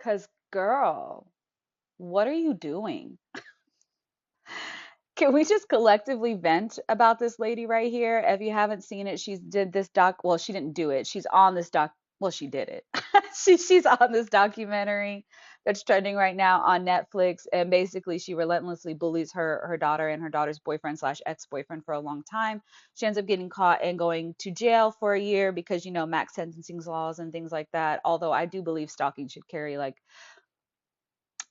Cause girl, what are you doing? Can we just collectively vent about this lady right here? If you haven't seen it, she's did this doc. Well, she didn't do it. She's on this doc. Well, she did it. She's on this documentary that's trending right now on Netflix, and basically she relentlessly bullies her daughter and her daughter's boyfriend slash ex-boyfriend for a long time. She ends up getting caught and going to jail for a year because max sentencing laws and things like that. Although I do believe stalking should carry like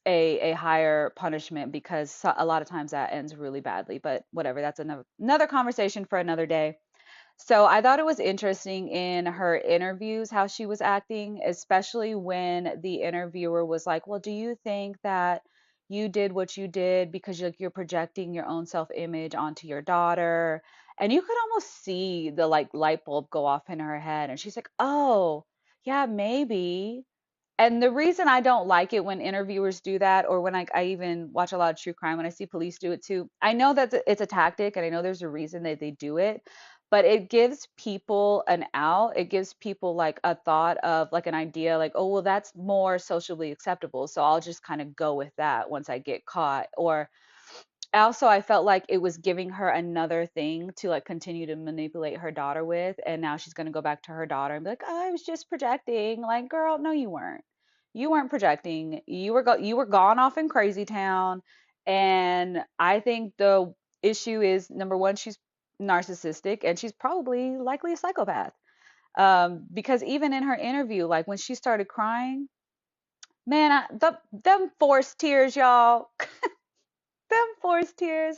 a higher punishment because a lot of times that ends really badly. But whatever, that's another conversation for another day. So I thought it was interesting in her interviews how she was acting, especially when the interviewer was like, "Well, do you think that you did what you did because you're projecting your own self-image onto your daughter?" And you could almost see the like light bulb go off in her head, and she's like, "Oh, yeah, maybe." And the reason I don't like it when interviewers do that, or when I even watch a lot of true crime, when I see police do it too, I know that it's a tactic and I know there's a reason that they do it, but it gives people an out. It gives people like a thought of like an idea, like, oh, well, that's more socially acceptable. So I'll just kind of go with that once I get caught. Or also, I felt like it was giving her another thing to like continue to manipulate her daughter with. And now she's going to go back to her daughter and be like, oh, I was just projecting. Like, girl, no, you weren't. You weren't projecting. You were gone off in crazy town. And I think the issue is number one, she's narcissistic and she's probably likely a psychopath. Because even in her interview, like when she started crying, man, them forced tears, y'all. Them forced tears.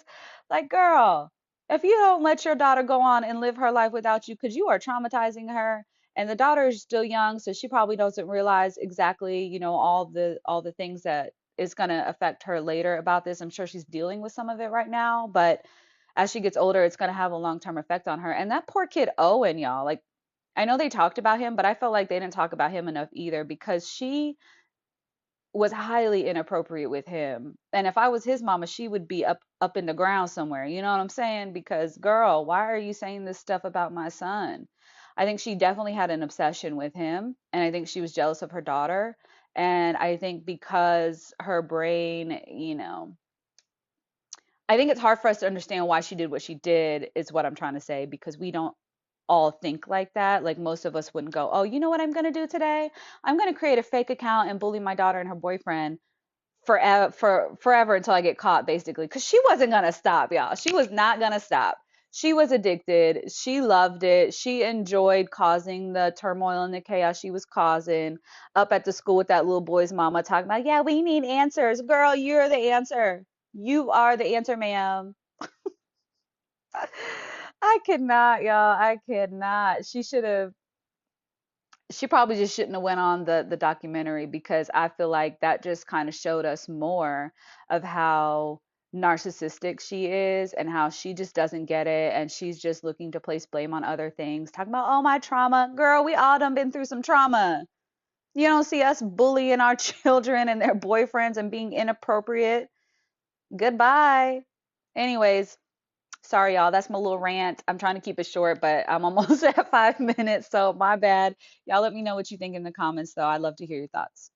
Like, girl, if you don't let your daughter go on and live her life without you, because you are traumatizing her, and the daughter is still young, so she probably doesn't realize exactly, all the things that is gonna affect her later about this. I'm sure she's dealing with some of it right now, but as she gets older, it's gonna have a long-term effect on her. And that poor kid Owen, y'all, like I know they talked about him, but I felt like they didn't talk about him enough either because she was highly inappropriate with him. And if I was his mama, she would be up in the ground somewhere. You know what I'm saying? Because girl, why are you saying this stuff about my son? I think she definitely had an obsession with him, and I think she was jealous of her daughter. And I think because her brain, I think it's hard for us to understand why she did what she did, is what I'm trying to say, because we don't all think like that. Like most of us wouldn't go, oh, you know what I'm going to do today? I'm going to create a fake account and bully my daughter and her boyfriend forever until I get caught, basically. Because she wasn't gonna stop, y'all. She was not gonna stop. She was addicted. She loved it. She enjoyed causing the turmoil and the chaos she was causing up at the school with that little boy's mama talking about, yeah, we need answers. Girl, you're the answer. You are the answer, ma'am. I could not, y'all. I could not. She probably just shouldn't have went on the documentary because I feel like that just kind of showed us more of how narcissistic she is and how she just doesn't get it and she's just looking to place blame on other things. Talking about, oh, my trauma. Girl, we all done been through some trauma. You don't see us bullying our children and their boyfriends and being inappropriate. Goodbye. Anyways, sorry, y'all. That's my little rant. I'm trying to keep it short, but I'm almost at 5 minutes, so my bad. Y'all let me know what you think in the comments, though. I'd love to hear your thoughts.